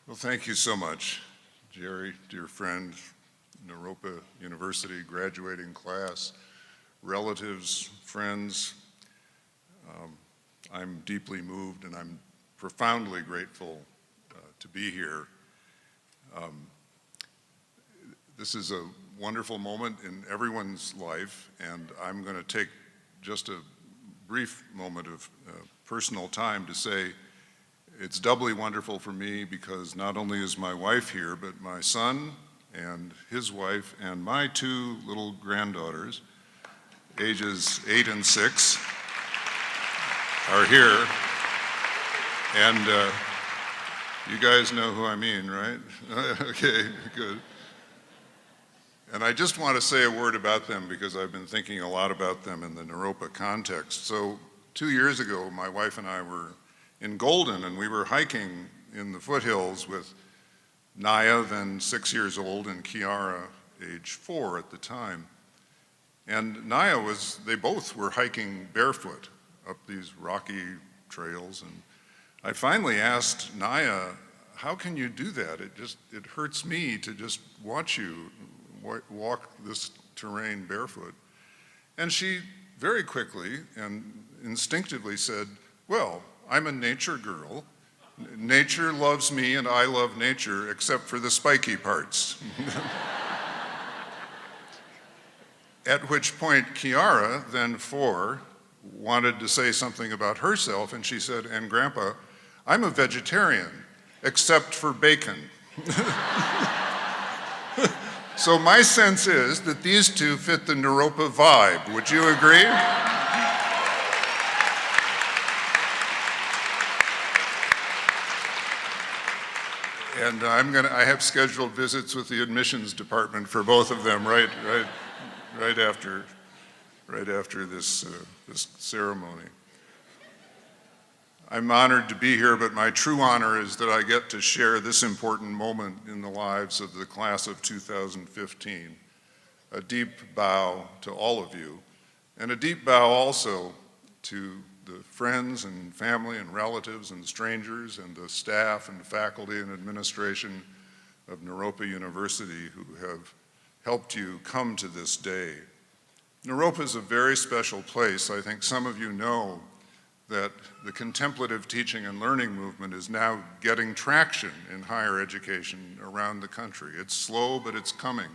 Well, thank you so much, Jerry, dear friend, Naropa University graduating class, relatives, friends. I'm deeply moved and I'm profoundly grateful to be here. This is a wonderful moment in everyone's life, and I'm going to take just a brief moment of personal time to say it's doubly wonderful for me because not only is my wife here, but my son and his wife and my two little granddaughters, ages 8 and 6, are here. And you guys know who I mean, right? Okay, good. And I just want to say a word about them because I've been thinking a lot about them in the Naropa context. So 2 years ago, my wife and I were in Golden, and we were hiking in the foothills with Naya, then 6 years old, and Kiara, age 4 at the time. And Naya they both were hiking barefoot up these rocky trails. And I finally asked Naya, how can you do that? It hurts me to just watch you walk this terrain barefoot. And she very quickly and instinctively said, well, I'm a nature girl. Nature loves me and I love nature, except for the spiky parts. At which point Kiara, then 4, wanted to say something about herself, and she said, and Grandpa, I'm a vegetarian, except for bacon. So my sense is that these two fit the Naropa vibe. Would you agree? And I have scheduled visits with the admissions department for both of them right after this ceremony. I'm honored to be here, but my true honor is that I get to share this important moment in the lives of the class of 2015. A deep bow to all of you, and a deep bow also to the friends and family and relatives and strangers and the staff and faculty and administration of Naropa University who have helped you come to this day. Naropa is a very special place. I think some of you know that the contemplative teaching and learning movement is now getting traction in higher education around the country. It's slow, but it's coming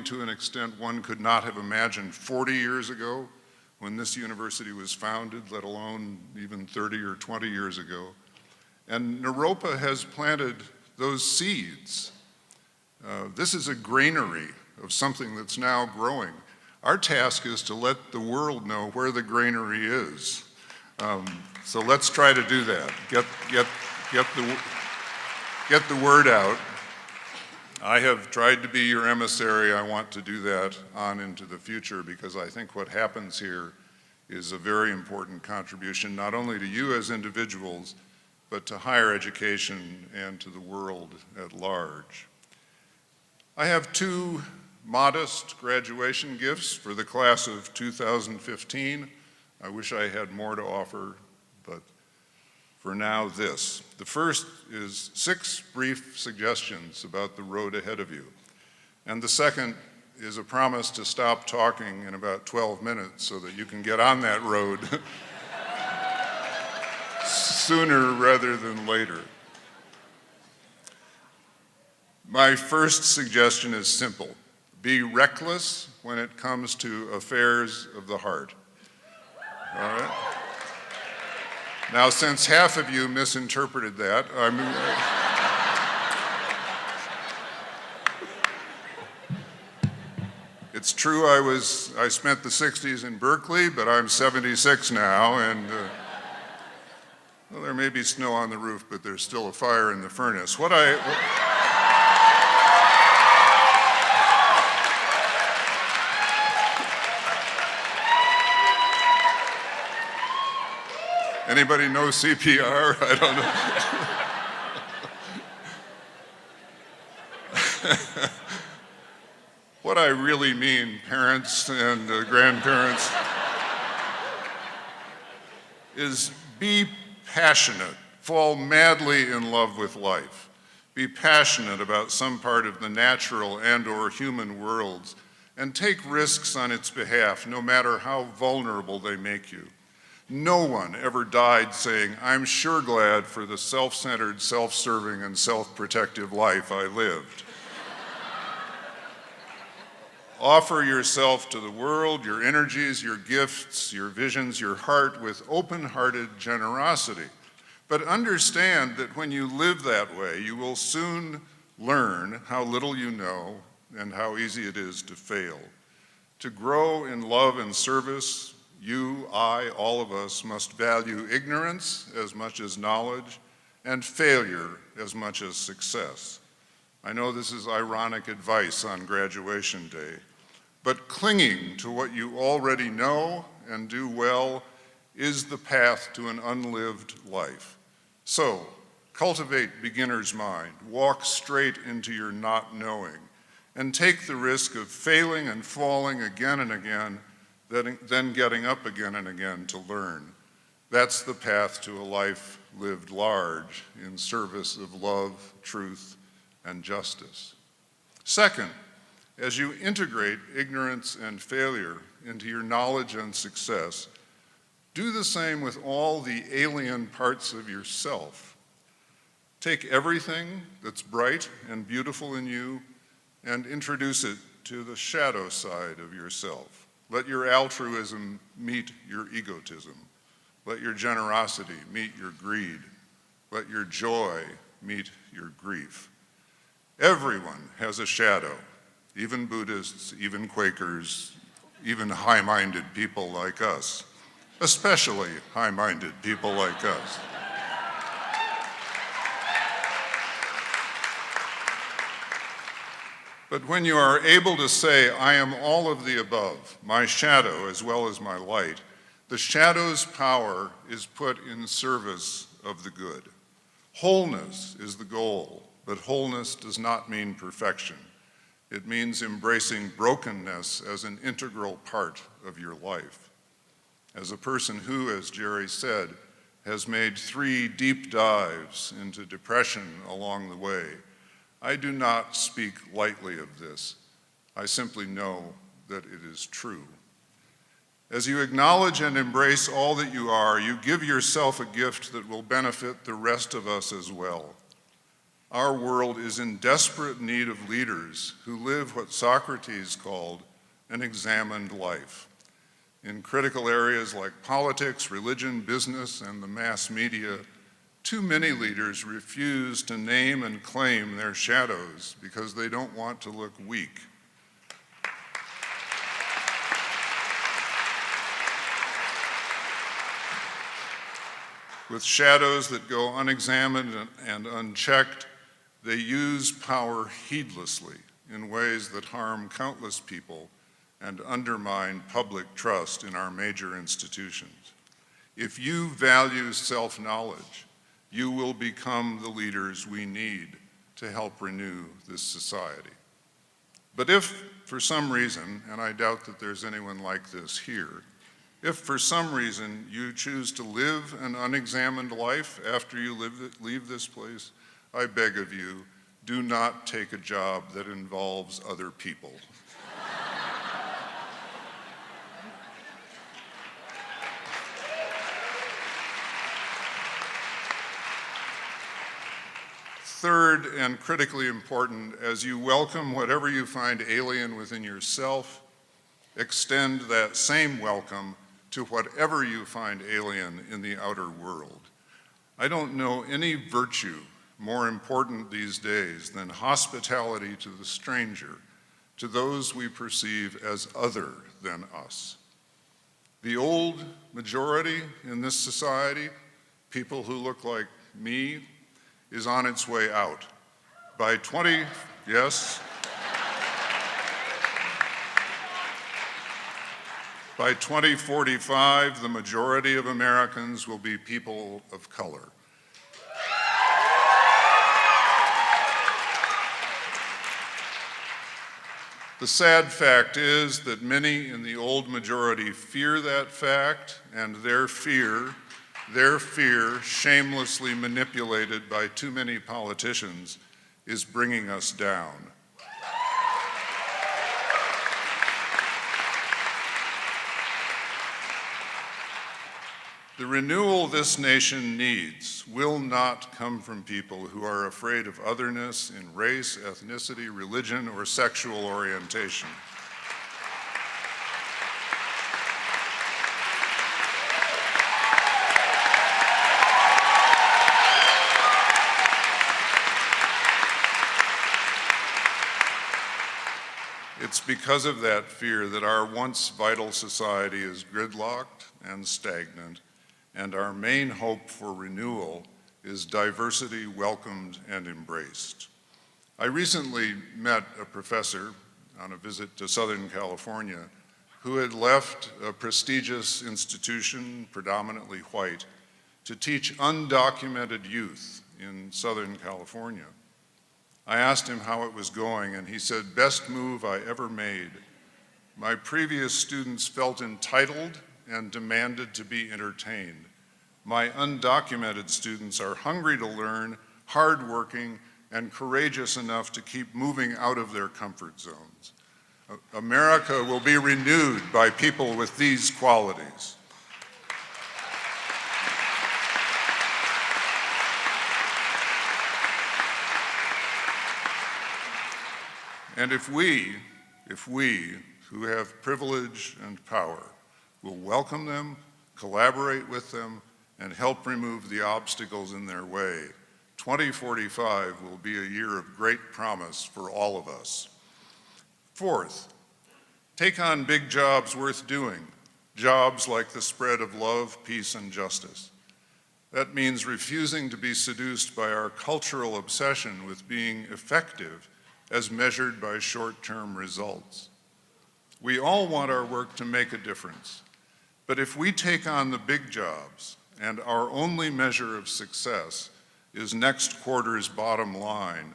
to an extent one could not have imagined 40 years ago when this university was founded, let alone even 30 or 20 years ago. And Naropa has planted those seeds. This is a granary of something that's now growing. Our task is to let the world know where the granary is. So let's try to do that. Get the word out. I have tried to be your emissary. I want to do that on into the future because I think what happens here is a very important contribution, not only to you as individuals, but to higher education and to the world at large. I have 2 modest graduation gifts for the class of 2015. I wish I had more to offer, but for now, this. The first is 6 brief suggestions about the road ahead of you. And the second is a promise to stop talking in about 12 minutes so that you can get on that road sooner rather than later. My first suggestion is simple. Be reckless when it comes to affairs of the heart. All right? Now, since half of you misinterpreted that, it's true I spent the 60s in Berkeley, but I'm 76 now, and well, there may be snow on the roof, but there's still a fire in the furnace. Anybody know CPR? I don't know. What I really mean, parents and grandparents, is be passionate, fall madly in love with life. Be passionate about some part of the natural and/or human worlds, and take risks on its behalf, no matter how vulnerable they make you. No one ever died saying, "I'm sure glad for the self-centered, self-serving, and self-protective life I lived." Offer yourself to the world, your energies, your gifts, your visions, your heart with open-hearted generosity. But understand that when you live that way, you will soon learn how little you know and how easy it is to fail. To grow in love and service, you, I, all of us must value ignorance as much as knowledge and failure as much as success. I know this is ironic advice on graduation day, but clinging to what you already know and do well is the path to an unlived life. So, cultivate beginner's mind, walk straight into your not knowing, and take the risk of failing and falling again and again, then getting up again and again to learn. That's the path to a life lived large in service of love, truth, and justice. Second, as you integrate ignorance and failure into your knowledge and success, do the same with all the alien parts of yourself. Take everything that's bright and beautiful in you and introduce it to the shadow side of yourself. Let your altruism meet your egotism. Let your generosity meet your greed. Let your joy meet your grief. Everyone has a shadow, even Buddhists, even Quakers, even high-minded people like us, especially high-minded people like us. But when you are able to say, "I am all of the above, my shadow as well as my light," the shadow's power is put in service of the good. Wholeness is the goal, but wholeness does not mean perfection. It means embracing brokenness as an integral part of your life. As a person who, as Jerry said, has made 3 deep dives into depression along the way, I do not speak lightly of this. I simply know that it is true. As you acknowledge and embrace all that you are, you give yourself a gift that will benefit the rest of us as well. Our world is in desperate need of leaders who live what Socrates called an examined life. In critical areas like politics, religion, business, and the mass media, too many leaders refuse to name and claim their shadows because they don't want to look weak. With shadows that go unexamined and unchecked, they use power heedlessly in ways that harm countless people and undermine public trust in our major institutions. If you value self-knowledge, you will become the leaders we need to help renew this society. But if, for some reason, and I doubt that there's anyone like this here, if for some reason you choose to live an unexamined life after you leave this place, I beg of you, do not take a job that involves other people. Third, and critically important, as you welcome whatever you find alien within yourself, extend that same welcome to whatever you find alien in the outer world. I don't know any virtue more important these days than hospitality to the stranger, to those we perceive as other than us. The old majority in this society, people who look like me, is on its way out. By 2045, the majority of Americans will be people of color. The sad fact is that many in the old majority fear that fact, and their fear shamelessly manipulated by too many politicians, is bringing us down. The renewal this nation needs will not come from people who are afraid of otherness in race, ethnicity, religion, or sexual orientation. It's because of that fear that our once vital society is gridlocked and stagnant, and our main hope for renewal is diversity welcomed and embraced. I recently met a professor on a visit to Southern California who had left a prestigious institution, predominantly white, to teach undocumented youth in Southern California. I asked him how it was going, and he said, "Best move I ever made. My previous students felt entitled and demanded to be entertained. My undocumented students are hungry to learn, hardworking, and courageous enough to keep moving out of their comfort zones. America will be renewed by people with these qualities." And if we who have privilege and power will welcome them, collaborate with them, and help remove the obstacles in their way, 2045 will be a year of great promise for all of us. Fourth, take on big jobs worth doing, jobs like the spread of love, peace, and justice. That means refusing to be seduced by our cultural obsession with being effective as measured by short-term results. We all want our work to make a difference, but if we take on the big jobs and our only measure of success is next quarter's bottom line,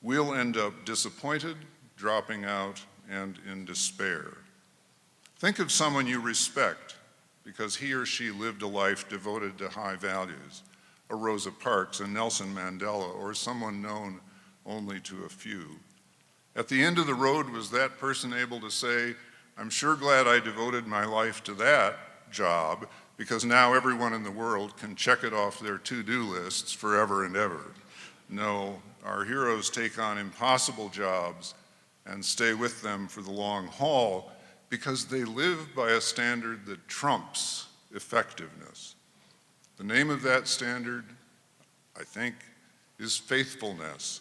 we'll end up disappointed, dropping out, and in despair. Think of someone you respect because he or she lived a life devoted to high values, a Rosa Parks, a Nelson Mandela, or someone known only to a few. At the end of the road, was that person able to say, "I'm sure glad I devoted my life to that job because now everyone in the world can check it off their to-do lists forever and ever"? No, our heroes take on impossible jobs and stay with them for the long haul because they live by a standard that trumps effectiveness. The name of that standard, I think, is faithfulness.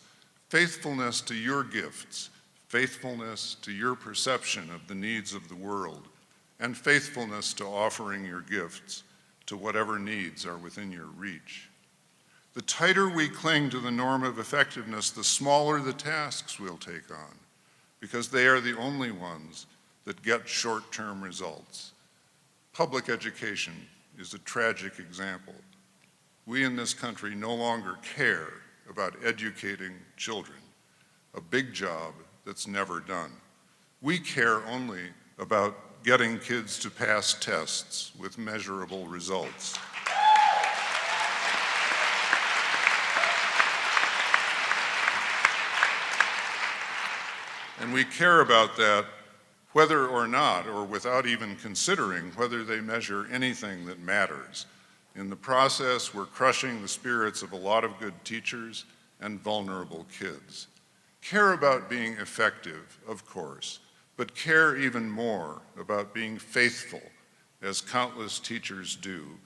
Faithfulness to your gifts, faithfulness to your perception of the needs of the world, and faithfulness to offering your gifts to whatever needs are within your reach. The tighter we cling to the norm of effectiveness, the smaller the tasks we'll take on, because they are the only ones that get short-term results. Public education is a tragic example. We in this country no longer care about educating children, a big job that's never done. We care only about getting kids to pass tests with measurable results. And we care about that whether or not, or without even considering whether they measure anything that matters. In the process, we're crushing the spirits of a lot of good teachers and vulnerable kids. Care about being effective, of course, but care even more about being faithful, as countless teachers do.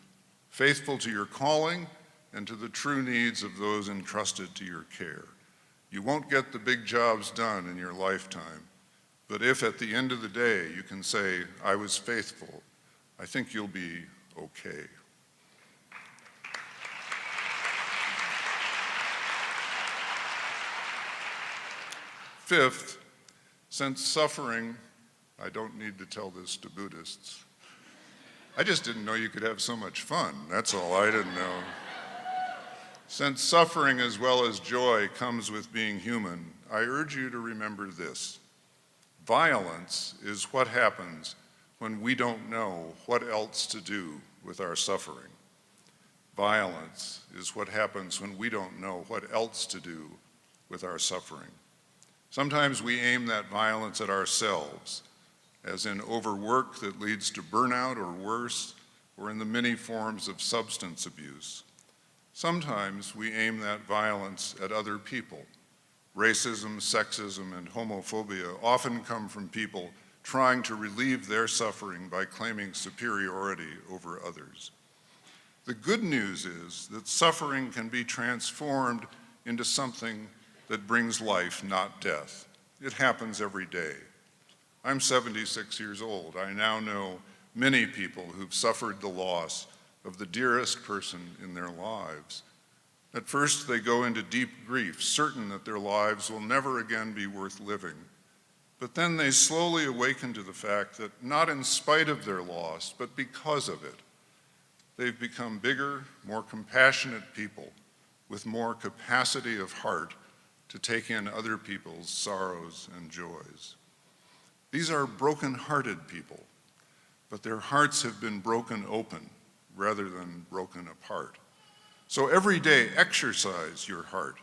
Faithful to your calling and to the true needs of those entrusted to your care. You won't get the big jobs done in your lifetime, but if at the end of the day you can say, "I was faithful," I think you'll be okay. Fifth, since suffering, I don't need to tell this to Buddhists. I just didn't know you could have so much fun. That's all, I didn't know. Since suffering as well as joy comes with being human, I urge you to remember this. Violence is what happens when we don't know what else to do with our suffering. Violence is what happens when we don't know what else to do with our suffering. Sometimes we aim that violence at ourselves, as in overwork that leads to burnout or worse, or in the many forms of substance abuse. Sometimes we aim that violence at other people. Racism, sexism, and homophobia often come from people trying to relieve their suffering by claiming superiority over others. The good news is that suffering can be transformed into something that brings life, not death. It happens every day. I'm 76 years old. I now know many people who've suffered the loss of the dearest person in their lives. At first, they go into deep grief, certain that their lives will never again be worth living. But then they slowly awaken to the fact that not in spite of their loss, but because of it, they've become bigger, more compassionate people with more capacity of heart to take in other people's sorrows and joys. These are broken-hearted people, but their hearts have been broken open rather than broken apart. So every day, exercise your heart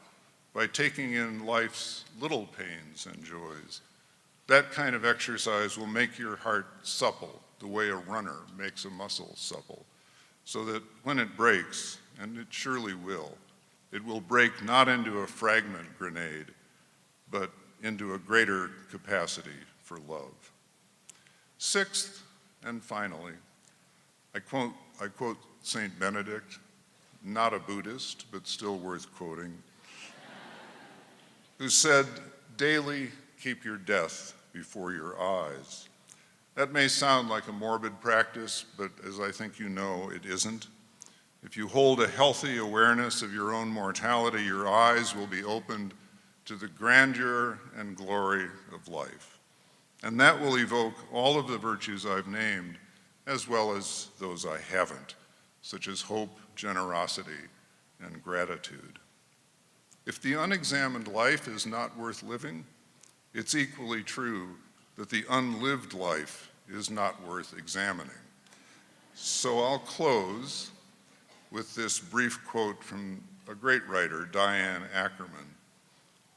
by taking in life's little pains and joys. That kind of exercise will make your heart supple the way a runner makes a muscle supple, so that when it breaks, and it surely will, it will break not into a fragment grenade, but into a greater capacity for love. Sixth, and finally, I quote Saint Benedict, not a Buddhist, but still worth quoting, who said, "Daily keep your death before your eyes." That may sound like a morbid practice, but as I think you know, it isn't. If you hold a healthy awareness of your own mortality, your eyes will be opened to the grandeur and glory of life. And that will evoke all of the virtues I've named, as well as those I haven't, such as hope, generosity, and gratitude. If the unexamined life is not worth living, it's equally true that the unlived life is not worth examining. So I'll close with this brief quote from a great writer, Diane Ackerman,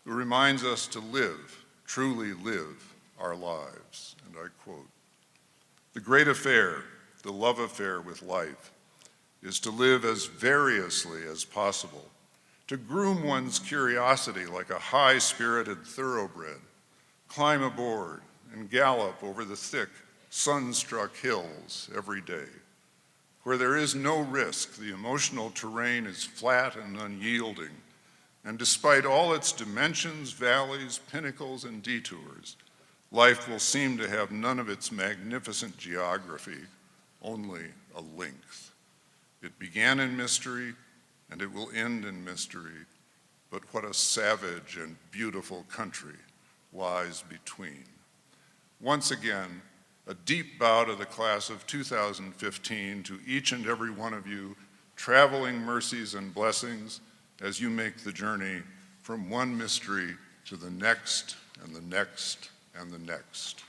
who reminds us to live, truly live our lives. And I quote, "The great affair, the love affair with life, is to live as variously as possible, to groom one's curiosity like a high-spirited thoroughbred, climb aboard and gallop over the thick, sun-struck hills every day. Where there is no risk, the emotional terrain is flat and unyielding, and despite all its dimensions, valleys, pinnacles, and detours, life will seem to have none of its magnificent geography, only a length. It began in mystery, and it will end in mystery, but what a savage and beautiful country lies between." Once again, a deep bow to the class of 2015, to each and every one of you, traveling mercies and blessings as you make the journey from one mystery to the next and the next and the next.